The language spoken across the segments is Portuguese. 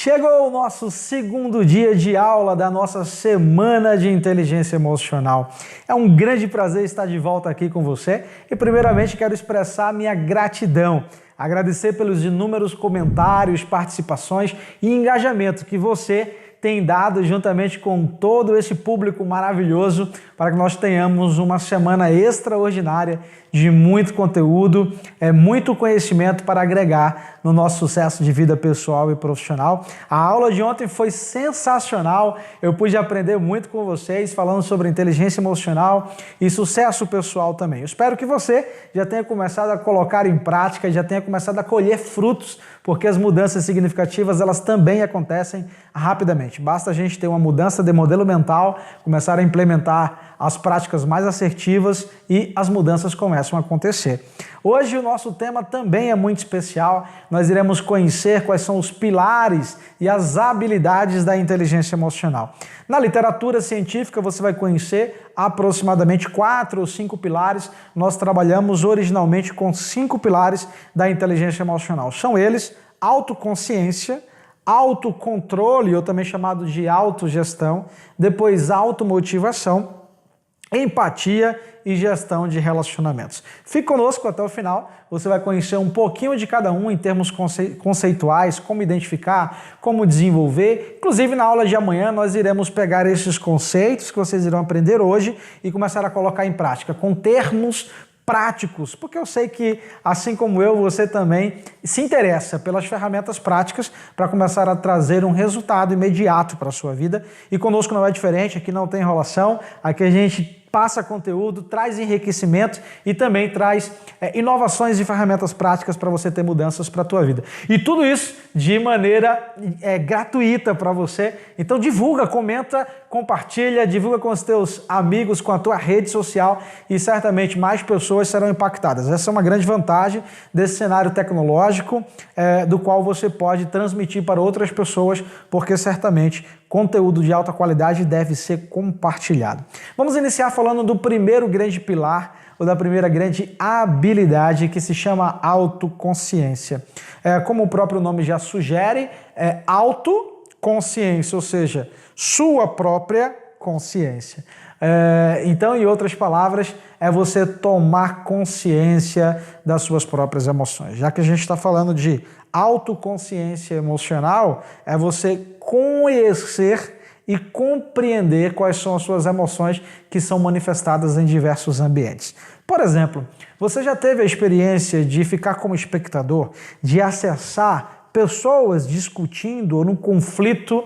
Chegou o nosso segundo dia de aula da nossa Semana de Inteligência Emocional. É um grande prazer estar de volta aqui com você e primeiramente quero expressar minha gratidão. Agradecer pelos inúmeros comentários, participações e engajamento que você tem dado juntamente com todo esse público maravilhoso para que nós tenhamos uma semana extraordinária de muito conteúdo, muito conhecimento para agregar no nosso sucesso de vida pessoal e profissional. A aula de ontem foi sensacional, eu pude aprender muito com vocês falando sobre inteligência emocional e sucesso pessoal também. Eu espero que você já tenha começado a colocar em prática, já tenha começado a colher frutos, porque as mudanças significativas elas também acontecem rapidamente. Basta a gente ter uma mudança de modelo mental, começar a implementar as práticas mais assertivas e as mudanças começam a acontecer. Hoje o nosso tema também é muito especial. Nós iremos conhecer quais são os pilares e as habilidades da inteligência emocional. Na literatura científica você vai conhecer aproximadamente 4 ou 5 pilares. Nós trabalhamos originalmente com 5 pilares da inteligência emocional. São eles: autoconsciência, autocontrole, ou também chamado de autogestão, depois automotivação, empatia e gestão de relacionamentos. Fique conosco até o final, você vai conhecer um pouquinho de cada um em termos conceituais, como identificar, como desenvolver. Inclusive na aula de amanhã nós iremos pegar esses conceitos que vocês irão aprender hoje e começar a colocar em prática com termos práticos, porque eu sei que, assim como eu, você também se interessa pelas ferramentas práticas para começar a trazer um resultado imediato para a sua vida. E conosco não é diferente, aqui não tem enrolação, aqui a gente passa conteúdo, traz enriquecimento e também traz inovações e ferramentas práticas para você ter mudanças para a tua vida. E tudo isso de maneira gratuita para você. Então divulga, comenta, compartilha, divulga com os teus amigos, com a tua rede social e certamente mais pessoas serão impactadas. Essa é uma grande vantagem desse cenário tecnológico do qual você pode transmitir para outras pessoas, porque certamente conteúdo de alta qualidade deve ser compartilhado. Vamos iniciar falando do primeiro grande pilar, ou da primeira grande habilidade, que se chama autoconsciência. Como o próprio nome já sugere, é autoconsciência, ou seja, sua própria consciência. Então, em outras palavras, é você tomar consciência das suas próprias emoções. Já que a gente está falando de autoconsciência emocional, é você conhecer e compreender quais são as suas emoções que são manifestadas em diversos ambientes. Por exemplo, você já teve a experiência de ficar como espectador, de acessar pessoas discutindo ou num conflito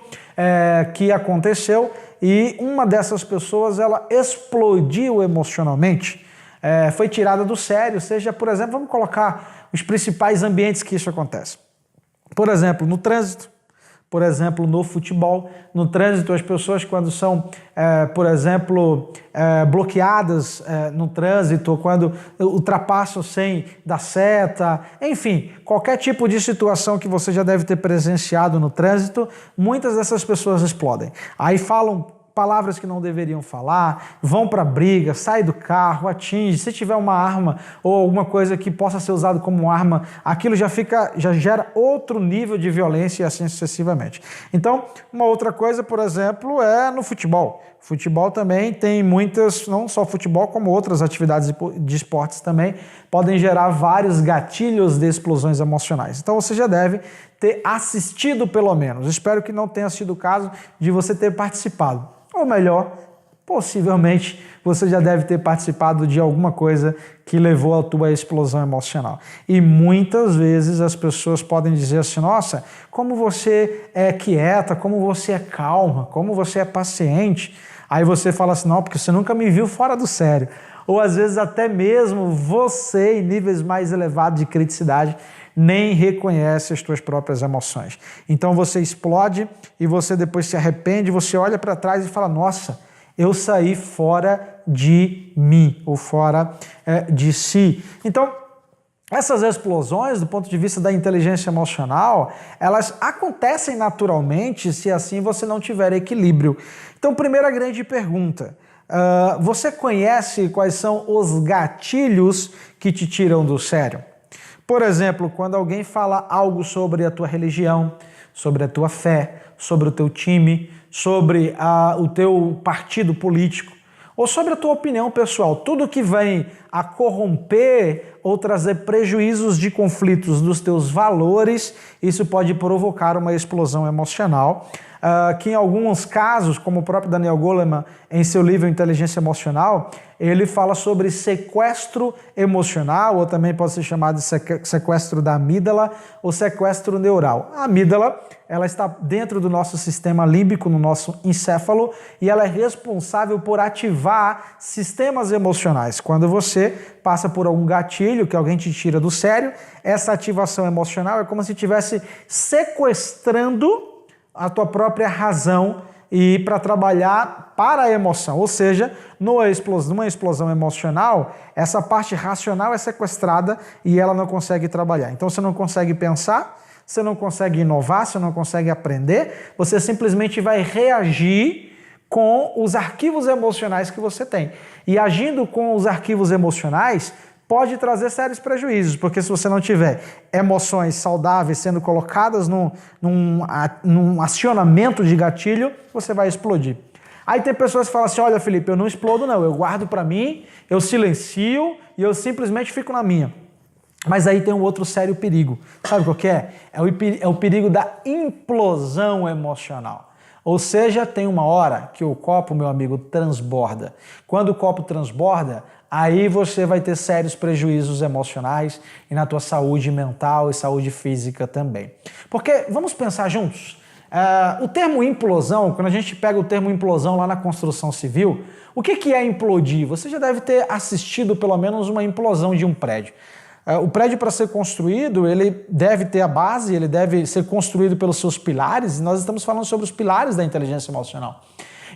que aconteceu e uma dessas pessoas ela explodiu emocionalmente, foi tirada do sério, seja, por exemplo, vamos colocar os principais ambientes que isso acontece. Por exemplo, no trânsito, por exemplo, no futebol. No trânsito, as pessoas quando são, por exemplo, bloqueadas no trânsito, quando ultrapassam sem dar seta, enfim, qualquer tipo de situação que você já deve ter presenciado no trânsito, muitas dessas pessoas explodem. Aí falam palavras que não deveriam falar, vão para briga, sai do carro, atinge. Se tiver uma arma ou alguma coisa que possa ser usado como arma, aquilo já gera outro nível de violência e assim sucessivamente. Então, uma outra coisa, por exemplo, é no futebol. Futebol também tem muitas, não só futebol, como outras atividades de esportes também, podem gerar vários gatilhos de explosões emocionais. Então você já deve ter assistido pelo menos. Espero que não tenha sido o caso de você ter participado. Ou melhor, possivelmente você já deve ter participado de alguma coisa que levou à tua explosão emocional. E muitas vezes as pessoas podem dizer assim: nossa, como você é quieta, como você é calma, como você é paciente. Aí você fala assim: não, porque você nunca me viu fora do sério. Ou às vezes até mesmo você, em níveis mais elevados de criticidade, nem reconhece as tuas próprias emoções. Então você explode e você depois se arrepende, você olha para trás e fala: nossa, eu saí fora de mim, ou fora de si. Então, essas explosões, do ponto de vista da inteligência emocional, elas acontecem naturalmente se assim você não tiver equilíbrio. Então, primeira grande pergunta: você conhece quais são os gatilhos que te tiram do sério? Por exemplo, quando alguém fala algo sobre a tua religião, sobre a tua fé, sobre o teu time, sobre o teu partido político, ou sobre a tua opinião pessoal, tudo que vem a corromper ou trazer prejuízos de conflitos dos teus valores, isso pode provocar uma explosão emocional, que em alguns casos, como o próprio Daniel Goleman, em seu livro Inteligência Emocional, ele fala sobre sequestro emocional, ou também pode ser chamado de sequestro da amígdala ou sequestro neural. A amígdala, ela está dentro do nosso sistema límbico, no nosso encéfalo, e ela é responsável por ativar sistemas emocionais. Quando você passa por algum gatilho que alguém te tira do sério, essa ativação emocional é como se estivesse sequestrando a tua própria razão e para trabalhar para a emoção. Ou seja, numa explosão emocional, essa parte racional é sequestrada e ela não consegue trabalhar. Então você não consegue pensar, você não consegue inovar, você não consegue aprender, você simplesmente vai reagir com os arquivos emocionais que você tem. E agindo com os arquivos emocionais, pode trazer sérios prejuízos, porque se você não tiver emoções saudáveis sendo colocadas num acionamento de gatilho, você vai explodir. Aí tem pessoas que falam assim, olha Felipe, eu não explodo não, eu guardo para mim, eu silencio e eu simplesmente fico na minha. Mas aí tem um outro sério perigo. Sabe qual que é? É o perigo da implosão emocional. Ou seja, tem uma hora que o copo, meu amigo, transborda. Quando o copo transborda, aí você vai ter sérios prejuízos emocionais e na tua saúde mental e saúde física também. Porque, vamos pensar juntos, o termo implosão, quando a gente pega o termo implosão lá na construção civil, o que é implodir? Você já deve ter assistido pelo menos uma implosão de um prédio. O prédio, para ser construído, ele deve ter a base, ele deve ser construído pelos seus pilares, e nós estamos falando sobre os pilares da inteligência emocional.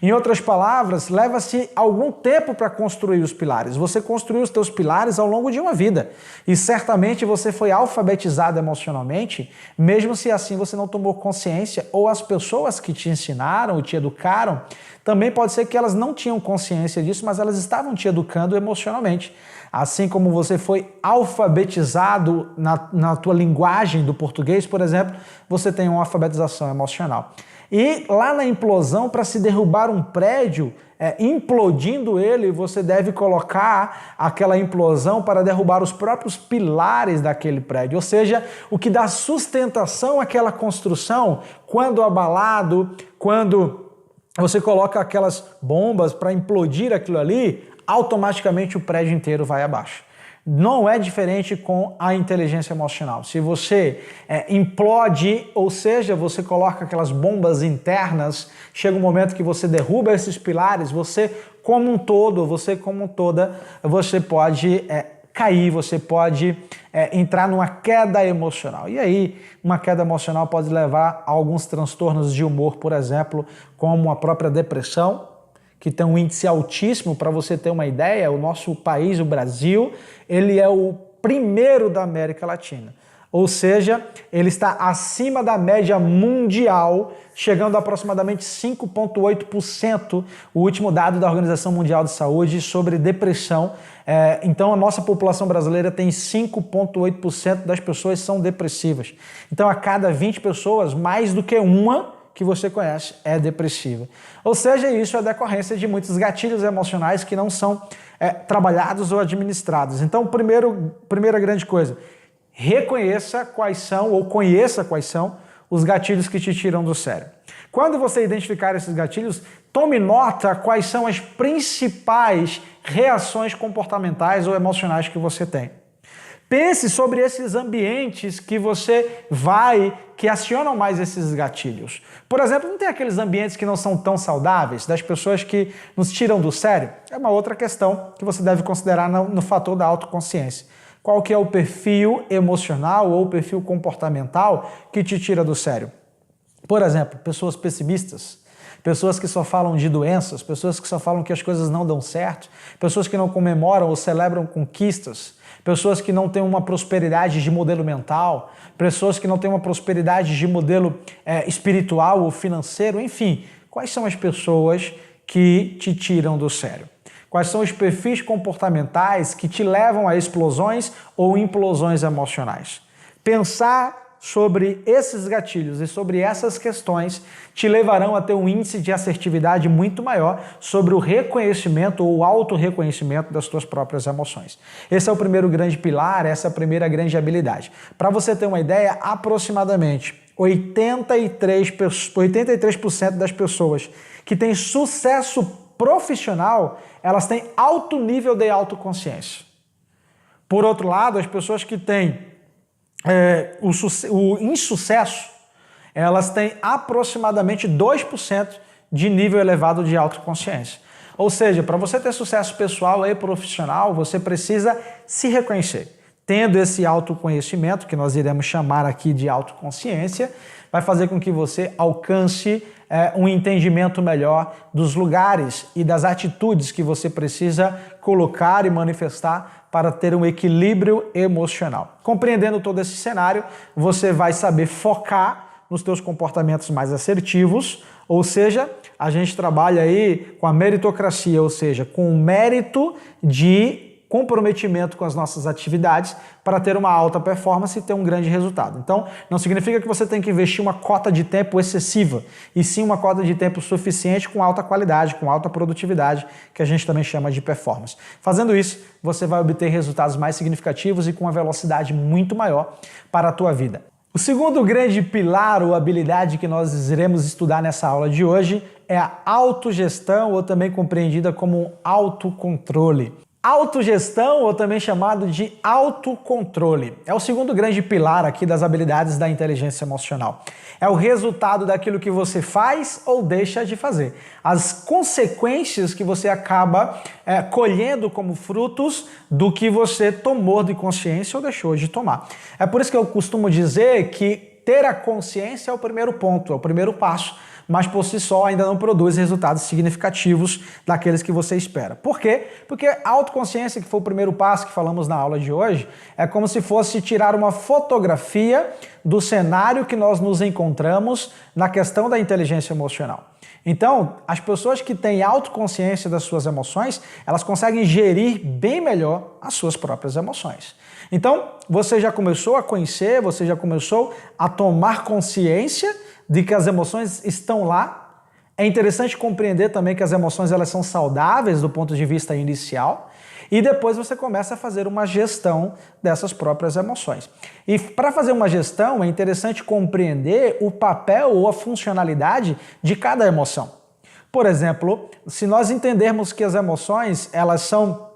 Em outras palavras, leva-se algum tempo para construir os pilares. Você construiu os teus pilares ao longo de uma vida. E certamente você foi alfabetizado emocionalmente, mesmo se assim você não tomou consciência, ou as pessoas que te ensinaram ou te educaram, também pode ser que elas não tinham consciência disso, mas elas estavam te educando emocionalmente. Assim como você foi alfabetizado na tua linguagem do português, por exemplo, você tem uma alfabetização emocional. E lá na implosão, para se derrubar um prédio, implodindo ele, você deve colocar aquela implosão para derrubar os próprios pilares daquele prédio. Ou seja, o que dá sustentação àquela construção, quando abalado, quando você coloca aquelas bombas para implodir aquilo ali, automaticamente o prédio inteiro vai abaixo. Não é diferente com a inteligência emocional. Se você implode, ou seja, você coloca aquelas bombas internas, chega um momento que você derruba esses pilares, você como um todo, você como toda, você pode cair, você pode entrar numa queda emocional. E aí, uma queda emocional pode levar a alguns transtornos de humor, por exemplo, como a própria depressão, que tem um índice altíssimo. Para você ter uma ideia, o nosso país, o Brasil, ele é o primeiro da América Latina. Ou seja, ele está acima da média mundial, chegando a aproximadamente 5,8%, o último dado da Organização Mundial de Saúde sobre depressão. Então, a nossa população brasileira tem 5,8% das pessoas são depressivas. Então, a cada 20 pessoas, mais do que uma que você conhece é depressiva. Ou seja, isso é decorrência de muitos gatilhos emocionais que não são trabalhados ou administrados. Então, primeira grande coisa, reconheça quais são ou conheça quais são os gatilhos que te tiram do sério. Quando você identificar esses gatilhos, tome nota quais são as principais reações comportamentais ou emocionais que você tem. Pense sobre esses ambientes que você vai, que acionam mais esses gatilhos. Por exemplo, não tem aqueles ambientes que não são tão saudáveis, das pessoas que nos tiram do sério? É uma outra questão que você deve considerar no fator da autoconsciência. Qual que é o perfil emocional ou o perfil comportamental que te tira do sério? Por exemplo, pessoas pessimistas, pessoas que só falam de doenças, pessoas que só falam que as coisas não dão certo, pessoas que não comemoram ou celebram conquistas, pessoas que não têm uma prosperidade de modelo mental, pessoas que não têm uma prosperidade de modelo espiritual ou financeiro, enfim. Quais são as pessoas que te tiram do sério? Quais são os perfis comportamentais que te levam a explosões ou implosões emocionais? Pensar sobre esses gatilhos e sobre essas questões te levarão a ter um índice de assertividade muito maior sobre o reconhecimento ou o autorreconhecimento das tuas próprias emoções. Esse é o primeiro grande pilar, essa é a primeira grande habilidade. Para você ter uma ideia, aproximadamente 83% das pessoas que têm sucesso profissional, elas têm alto nível de autoconsciência. Por outro lado, as pessoas que têm o insucesso, elas têm aproximadamente 2% de nível elevado de autoconsciência. Ou seja, para você ter sucesso pessoal e profissional, você precisa se reconhecer. Tendo esse autoconhecimento, que nós iremos chamar aqui de autoconsciência, vai fazer com que você alcance um entendimento melhor dos lugares e das atitudes que você precisa colocar e manifestar para ter um equilíbrio emocional. Compreendendo todo esse cenário, você vai saber focar nos teus comportamentos mais assertivos, ou seja, a gente trabalha aí com a meritocracia, ou seja, com o mérito de comprometimento com as nossas atividades para ter uma alta performance e ter um grande resultado. Então, não significa que você tem que investir uma cota de tempo excessiva, e sim uma cota de tempo suficiente com alta qualidade, com alta produtividade, que a gente também chama de performance. Fazendo isso, você vai obter resultados mais significativos e com uma velocidade muito maior para a tua vida. O segundo grande pilar ou habilidade que nós iremos estudar nessa aula de hoje é a autogestão, ou também compreendida como um autocontrole. Autogestão, ou também chamado de autocontrole, é o segundo grande pilar aqui das habilidades da inteligência emocional. É o resultado daquilo que você faz ou deixa de fazer. As consequências que você acaba colhendo como frutos do que você tomou de consciência ou deixou de tomar. É por isso que eu costumo dizer que ter a consciência é o primeiro ponto, é o primeiro passo, mas por si só ainda não produz resultados significativos daqueles que você espera. Por quê? Porque a autoconsciência, que foi o primeiro passo que falamos na aula de hoje, é como se fosse tirar uma fotografia do cenário que nós nos encontramos na questão da inteligência emocional. Então, as pessoas que têm autoconsciência das suas emoções, elas conseguem gerir bem melhor as suas próprias emoções. Então, você já começou a conhecer, você já começou a tomar consciência de que as emoções estão lá. É interessante compreender também que as emoções elas são saudáveis do ponto de vista inicial, e depois você começa a fazer uma gestão dessas próprias emoções. E para fazer uma gestão é interessante compreender o papel ou a funcionalidade de cada emoção. Por exemplo, se nós entendermos que as emoções elas são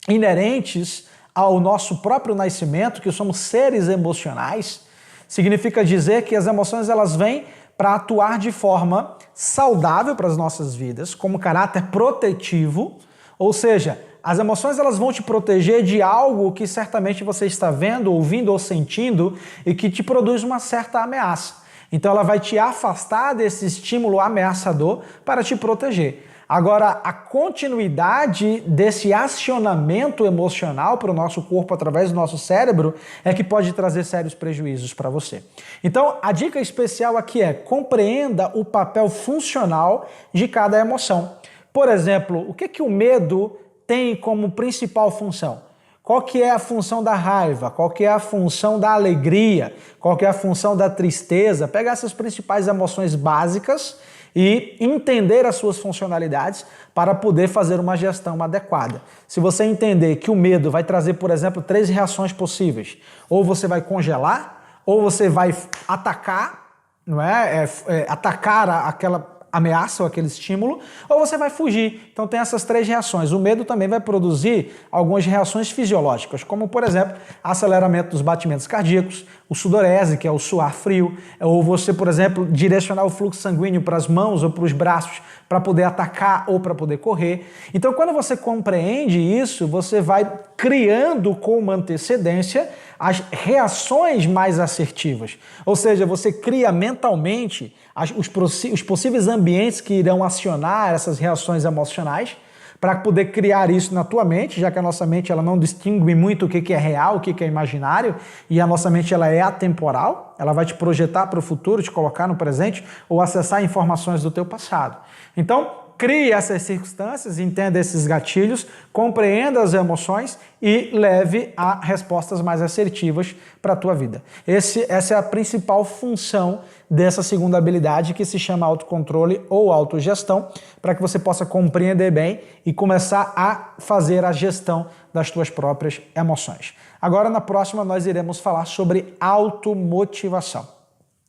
inerentes ao nosso próprio nascimento, que somos seres emocionais, significa dizer que as emoções elas vêm para atuar de forma saudável para as nossas vidas, como caráter protetivo, ou seja, as emoções elas vão te proteger de algo que certamente você está vendo, ouvindo ou sentindo e que te produz uma certa ameaça. Então ela vai te afastar desse estímulo ameaçador para te proteger. Agora, a continuidade desse acionamento emocional para o nosso corpo através do nosso cérebro é que pode trazer sérios prejuízos para você. Então, a dica especial aqui é: compreenda o papel funcional de cada emoção. Por exemplo, o que o medo tem como principal função? Qual que é a função da raiva? Qual que é a função da alegria? Qual que é a função da tristeza? Pega essas principais emoções básicas e entender as suas funcionalidades para poder fazer uma gestão adequada. Se você entender que o medo vai trazer, por exemplo, 3 reações possíveis, ou você vai congelar, ou você vai atacar, não é? Atacar aquela ameaça ou aquele estímulo, ou você vai fugir. Então tem essas 3 reações. O medo também vai produzir algumas reações fisiológicas, como por exemplo, aceleramento dos batimentos cardíacos, o sudorese, que é o suar frio, ou você, por exemplo, direcionar o fluxo sanguíneo para as mãos ou para os braços para poder atacar ou para poder correr. Então quando você compreende isso, você vai criando com uma antecedência as reações mais assertivas. Ou seja, você cria mentalmente os possíveis ambientes que irão acionar essas reações emocionais para poder criar isso na tua mente, já que a nossa mente ela não distingue muito o que é real, o que é imaginário, e a nossa mente ela é atemporal, ela vai te projetar para o futuro, te colocar no presente ou acessar informações do teu passado. Então, crie essas circunstâncias, entenda esses gatilhos, compreenda as emoções e leve a respostas mais assertivas para a tua vida. Essa é a principal função dessa segunda habilidade, que se chama autocontrole ou autogestão, para que você possa compreender bem e começar a fazer a gestão das tuas próprias emoções. Agora, na próxima, nós iremos falar sobre automotivação.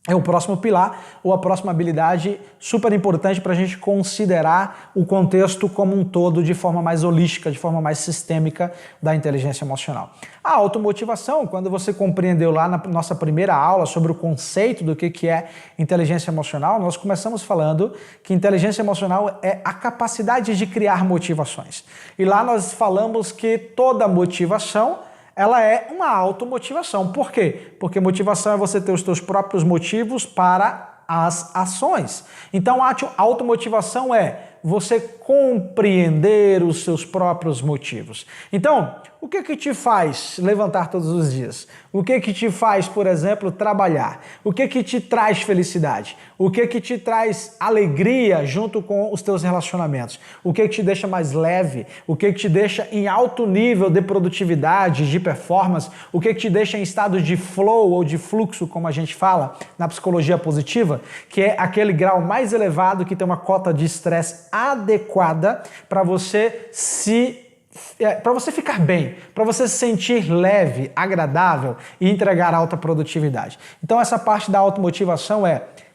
É o próximo pilar ou a próxima habilidade super importante para a gente considerar o contexto como um todo de forma mais holística, de forma mais sistêmica da inteligência emocional. A automotivação, quando você compreendeu lá na nossa primeira aula sobre o conceito do que é inteligência emocional, nós começamos falando que inteligência emocional é a capacidade de criar motivações. E lá nós falamos que toda motivação ela é uma automotivação. Por quê? Porque motivação é você ter os seus próprios motivos para as ações. Então, a automotivação é você compreender os seus próprios motivos. Então, o que te faz levantar todos os dias? O que te faz, por exemplo, trabalhar? O que te traz felicidade? O que te traz alegria junto com os teus relacionamentos? O que te deixa mais leve? O que te deixa em alto nível de produtividade, de performance? O que te deixa em estado de flow ou de fluxo, como a gente fala na psicologia positiva, que é aquele grau mais elevado que tem uma cota de estresse adequada para você ficar bem, para você se sentir leve, agradável e entregar alta produtividade. Então essa parte da automotivação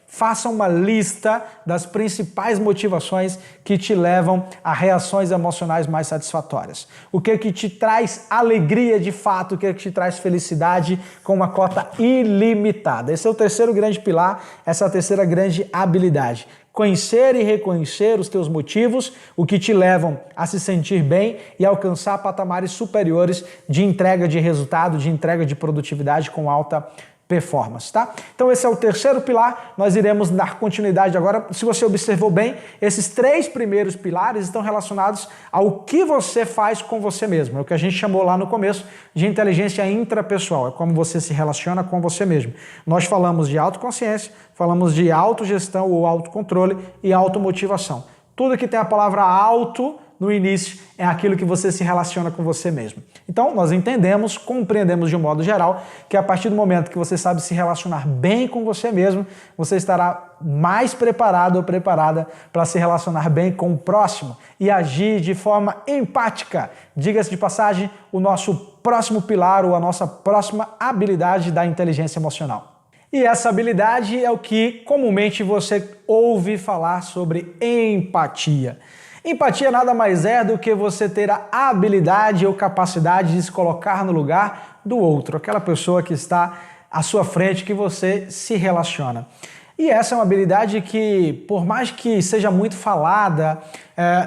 faça uma lista das principais motivações que te levam a reações emocionais mais satisfatórias. O que te traz alegria de fato, o que te traz felicidade com uma cota ilimitada. Esse é o terceiro grande pilar, essa é a terceira grande habilidade. Conhecer e reconhecer os teus motivos, o que te levam a se sentir bem e alcançar patamares superiores de entrega de resultado, de entrega de produtividade com alta performance, tá? Então esse é o terceiro pilar, nós iremos dar continuidade agora. Se você observou bem, esses três primeiros pilares estão relacionados ao que você faz com você mesmo, é o que a gente chamou lá no começo de inteligência intrapessoal, é como você se relaciona com você mesmo. Nós falamos de autoconsciência, falamos de autogestão ou autocontrole e automotivação. Tudo que tem a palavra auto no início é aquilo que você se relaciona com você mesmo. Então, nós entendemos, compreendemos de um modo geral que a partir do momento que você sabe se relacionar bem com você mesmo, você estará mais preparado ou preparada para se relacionar bem com o próximo e agir de forma empática. Diga-se de passagem, o nosso próximo pilar ou a nossa próxima habilidade da inteligência emocional. E essa habilidade é o que comumente você ouve falar sobre empatia. Empatia nada mais é do que você ter a habilidade ou capacidade de se colocar no lugar do outro, aquela pessoa que está à sua frente, que você se relaciona. E essa é uma habilidade que, por mais que seja muito falada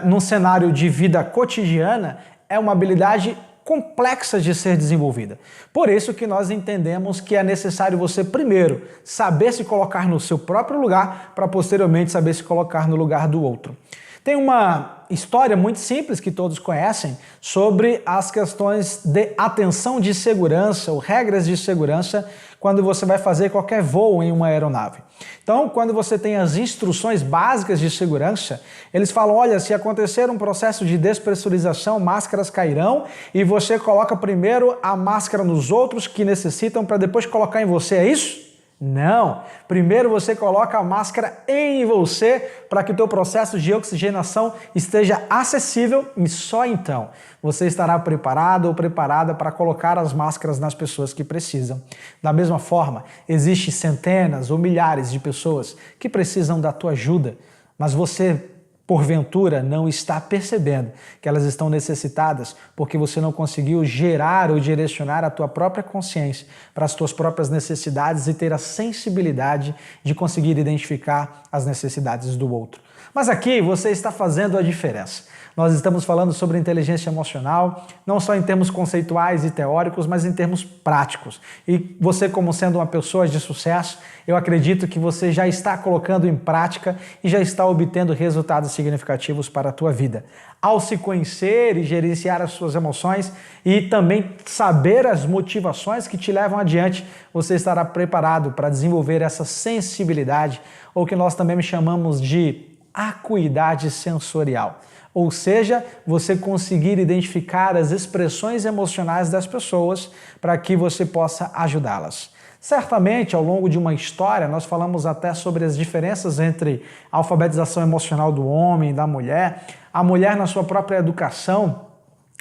num cenário de vida cotidiana, é uma habilidade complexa de ser desenvolvida. Por isso que nós entendemos que é necessário você primeiro saber se colocar no seu próprio lugar para posteriormente saber se colocar no lugar do outro. Tem uma história muito simples que todos conhecem sobre as questões de atenção de segurança ou regras de segurança quando você vai fazer qualquer voo em uma aeronave. Então, quando você tem as instruções básicas de segurança, eles falam, olha, se acontecer um processo de despressurização, máscaras cairão e você coloca primeiro a máscara nos outros que necessitam para depois colocar em você, é isso? Não, primeiro você coloca a máscara em você para que o teu processo de oxigenação esteja acessível e só então você estará preparado ou preparada para colocar as máscaras nas pessoas que precisam. Da mesma forma, existem centenas ou milhares de pessoas que precisam da tua ajuda, mas você porventura não está percebendo que elas estão necessitadas porque você não conseguiu gerar ou direcionar a tua própria consciência para as tuas próprias necessidades e ter a sensibilidade de conseguir identificar as necessidades do outro. Mas aqui você está fazendo a diferença. Nós estamos falando sobre inteligência emocional, não só em termos conceituais e teóricos, mas em termos práticos. E você, como sendo uma pessoa de sucesso, eu acredito que você já está colocando em prática e já está obtendo resultados significativos para a tua vida. Ao se conhecer e gerenciar as suas emoções e também saber as motivações que te levam adiante, você estará preparado para desenvolver essa sensibilidade, ou que nós também chamamos de acuidade sensorial. Ou seja, você conseguir identificar as expressões emocionais das pessoas para que você possa ajudá-las. Certamente, ao longo de uma história, nós falamos até sobre as diferenças entre a alfabetização emocional do homem e da mulher. A mulher, na sua própria educação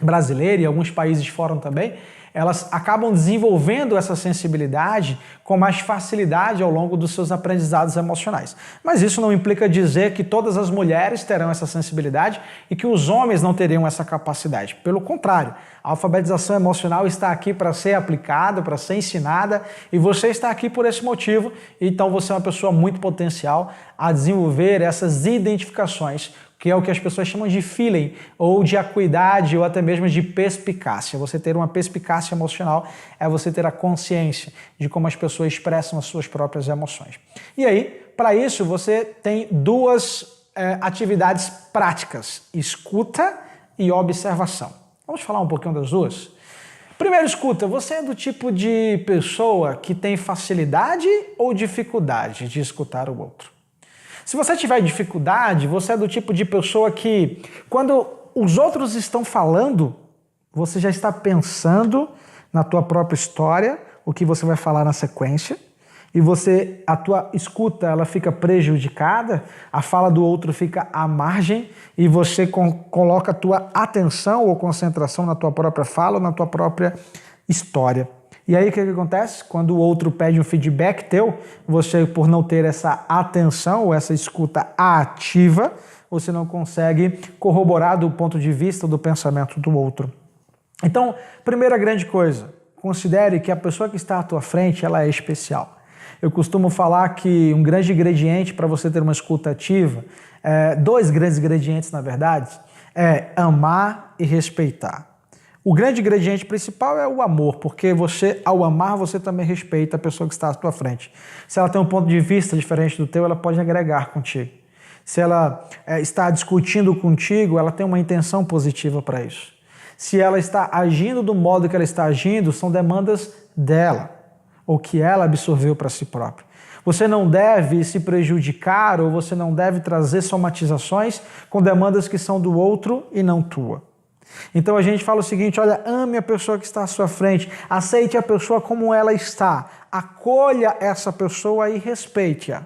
brasileira e alguns países fora também, elas acabam desenvolvendo essa sensibilidade com mais facilidade ao longo dos seus aprendizados emocionais. Mas isso não implica dizer que todas as mulheres terão essa sensibilidade e que os homens não teriam essa capacidade. Pelo contrário, a alfabetização emocional está aqui para ser aplicada, para ser ensinada, e você está aqui por esse motivo, então você é uma pessoa muito potencial a desenvolver essas identificações, que é o que as pessoas chamam de feeling, ou de acuidade, ou até mesmo de perspicácia. Você ter uma perspicácia emocional é você ter a consciência de como as pessoas expressam as suas próprias emoções. E aí, para isso, você tem duas atividades práticas, escuta e observação. Vamos falar um pouquinho das duas? Primeiro, escuta, você é do tipo de pessoa que tem facilidade ou dificuldade de escutar o outro? Se você tiver dificuldade, você é do tipo de pessoa que, quando os outros estão falando, você já está pensando na tua própria história, o que você vai falar na sequência, e a tua escuta ela fica prejudicada, a fala do outro fica à margem, e você coloca a tua atenção ou concentração na tua própria fala ou na tua própria história. E aí o que acontece? Quando o outro pede um feedback teu, você, por não ter essa atenção ou essa escuta ativa, você não consegue corroborar do ponto de vista do pensamento do outro. Então, primeira grande coisa, considere que a pessoa que está à tua frente, ela é especial. Eu costumo falar que um grande ingrediente para você ter uma escuta ativa, dois grandes ingredientes na verdade, é amar e respeitar. O grande ingrediente principal é o amor, porque você, ao amar, você também respeita a pessoa que está à sua frente. Se ela tem um ponto de vista diferente do teu, ela pode agregar contigo. Se ela está discutindo contigo, ela tem uma intenção positiva para isso. Se ela está agindo do modo que ela está agindo, são demandas dela, ou que ela absorveu para si própria. Você não deve se prejudicar ou você não deve trazer somatizações com demandas que são do outro e não tua. Então a gente fala o seguinte, olha, ame a pessoa que está à sua frente, aceite a pessoa como ela está, acolha essa pessoa e respeite-a,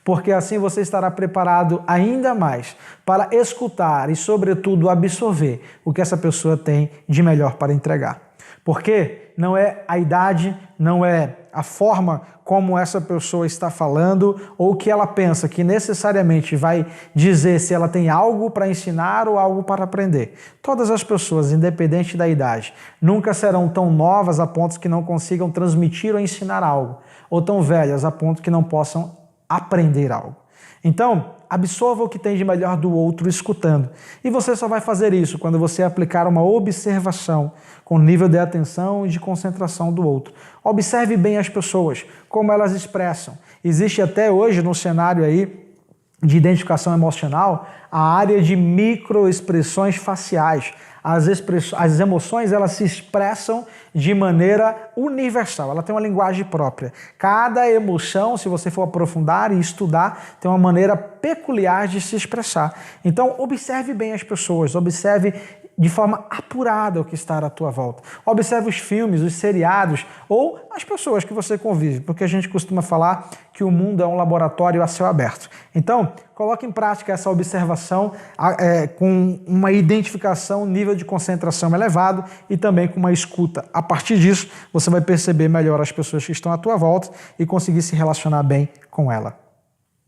porque assim você estará preparado ainda mais para escutar e, sobretudo, absorver o que essa pessoa tem de melhor para entregar. Porque não é a idade, não é a forma como essa pessoa está falando ou que ela pensa que necessariamente vai dizer se ela tem algo para ensinar ou algo para aprender. Todas as pessoas, independente da idade, nunca serão tão novas a ponto que não consigam transmitir ou ensinar algo, ou tão velhas a ponto que não possam aprender algo. Então, absorva o que tem de melhor do outro escutando. E você só vai fazer isso quando você aplicar uma observação com nível de atenção e de concentração do outro. Observe bem as pessoas, como elas expressam. Existe até hoje no cenário aí de identificação emocional a área de microexpressões faciais. As emoções elas se expressam de maneira universal, ela tem uma linguagem própria. Cada emoção, se você for aprofundar e estudar, tem uma maneira peculiar de se expressar. Então, observe bem as pessoas, observe de forma apurada o que está à tua volta. Observe os filmes, os seriados ou as pessoas que você convive, porque a gente costuma falar que o mundo é um laboratório a céu aberto. Então, coloque em prática essa observação com uma identificação, nível de concentração elevado e também com uma escuta. A partir disso, você vai perceber melhor as pessoas que estão à tua volta e conseguir se relacionar bem com ela.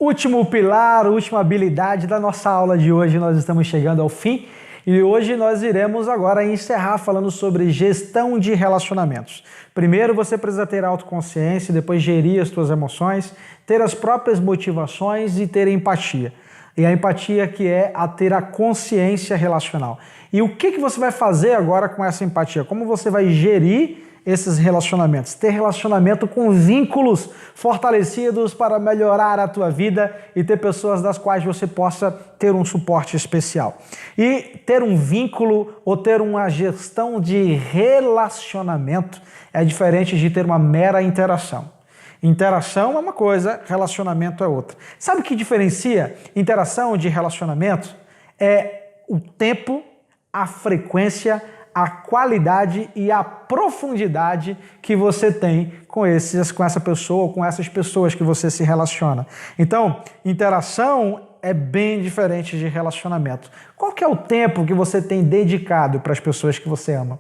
Último pilar, última habilidade da nossa aula de hoje, nós estamos chegando ao fim. E hoje nós iremos agora encerrar falando sobre gestão de relacionamentos. Primeiro você precisa ter autoconsciência, depois gerir as suas emoções, ter as próprias motivações e ter empatia. E a empatia que é a ter a consciência relacional. E o que você vai fazer agora com essa empatia? Como você vai gerir esses relacionamentos? Ter relacionamento com vínculos fortalecidos para melhorar a tua vida e ter pessoas das quais você possa ter um suporte especial. E ter um vínculo ou ter uma gestão de relacionamento é diferente de ter uma mera interação. Interação é uma coisa, relacionamento é outra. Sabe o que diferencia interação de relacionamento? É o tempo, a frequência, a qualidade e a profundidade que você tem com essa pessoa ou com essas pessoas que você se relaciona. Então, interação é bem diferente de relacionamento. Qual que é o tempo que você tem dedicado para as pessoas que você ama?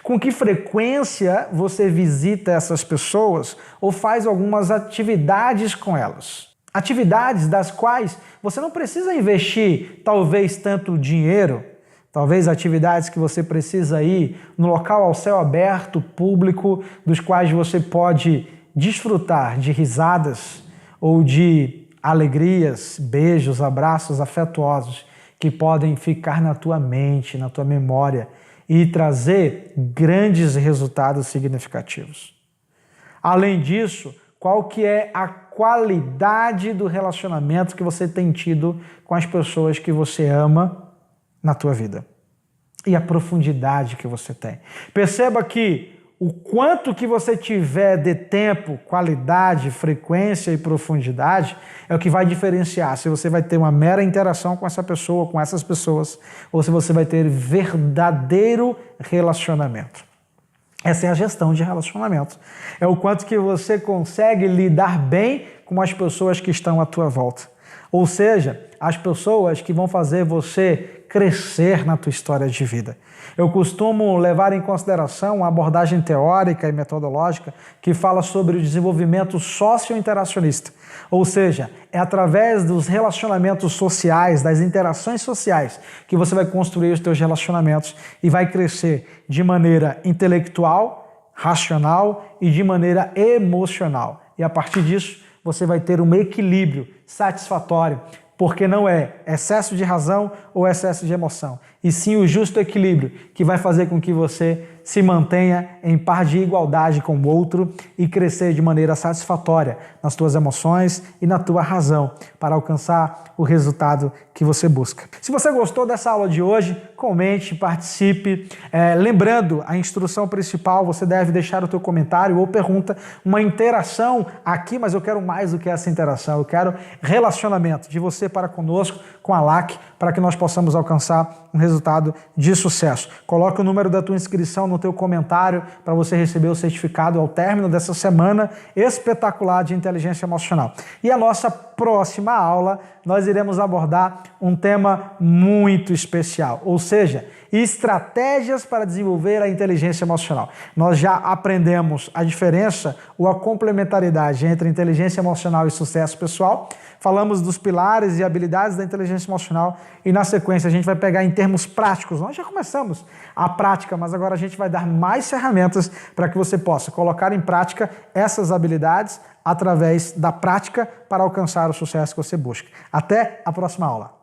Com que frequência você visita essas pessoas ou faz algumas atividades com elas? Atividades das quais você não precisa investir talvez tanto dinheiro, talvez atividades que você precisa ir no local ao céu aberto, público, dos quais você pode desfrutar de risadas ou de alegrias, beijos, abraços afetuosos que podem ficar na tua mente, na tua memória e trazer grandes resultados significativos. Além disso, qual que é a qualidade do relacionamento que você tem tido com as pessoas que você ama na tua vida? E a profundidade que você tem. Perceba que o quanto que você tiver de tempo, qualidade, frequência e profundidade é o que vai diferenciar se você vai ter uma mera interação com essa pessoa, com essas pessoas, ou se você vai ter verdadeiro relacionamento. Essa é a gestão de relacionamento. É o quanto que você consegue lidar bem com as pessoas que estão à tua volta. Ou seja, as pessoas que vão fazer você crescer na tua história de vida. Eu costumo levar em consideração uma abordagem teórica e metodológica que fala sobre o desenvolvimento socio-interacionista. Ou seja, é através dos relacionamentos sociais, das interações sociais, que você vai construir os teus relacionamentos e vai crescer de maneira intelectual, racional e de maneira emocional. E a partir disso, você vai ter um equilíbrio satisfatório, porque não é excesso de razão ou excesso de emoção, e sim o justo equilíbrio que vai fazer com que você se mantenha em par de igualdade com o outro e crescer de maneira satisfatória nas tuas emoções e na tua razão para alcançar o resultado que você busca. Se você gostou dessa aula de hoje, comente, participe. Lembrando, a instrução principal, você deve deixar o teu comentário ou pergunta, uma interação aqui, mas eu quero mais do que essa interação, eu quero relacionamento de você para conosco, com a LAC, para que nós possamos alcançar um resultado de sucesso. Coloque o número da tua inscrição no teu comentário para você receber o certificado ao término dessa semana espetacular de inteligência emocional. E a nossa próxima aula, nós iremos abordar um tema muito especial, ou seja, estratégias para desenvolver a inteligência emocional. Nós já aprendemos a diferença ou a complementaridade entre inteligência emocional e sucesso pessoal. Falamos dos pilares e habilidades da inteligência emocional e, na sequência, a gente vai pegar em termos práticos. Nós já começamos a prática, mas agora a gente vai dar mais ferramentas para que você possa colocar em prática essas habilidades através da prática para alcançar o sucesso que você busca. Até a próxima aula.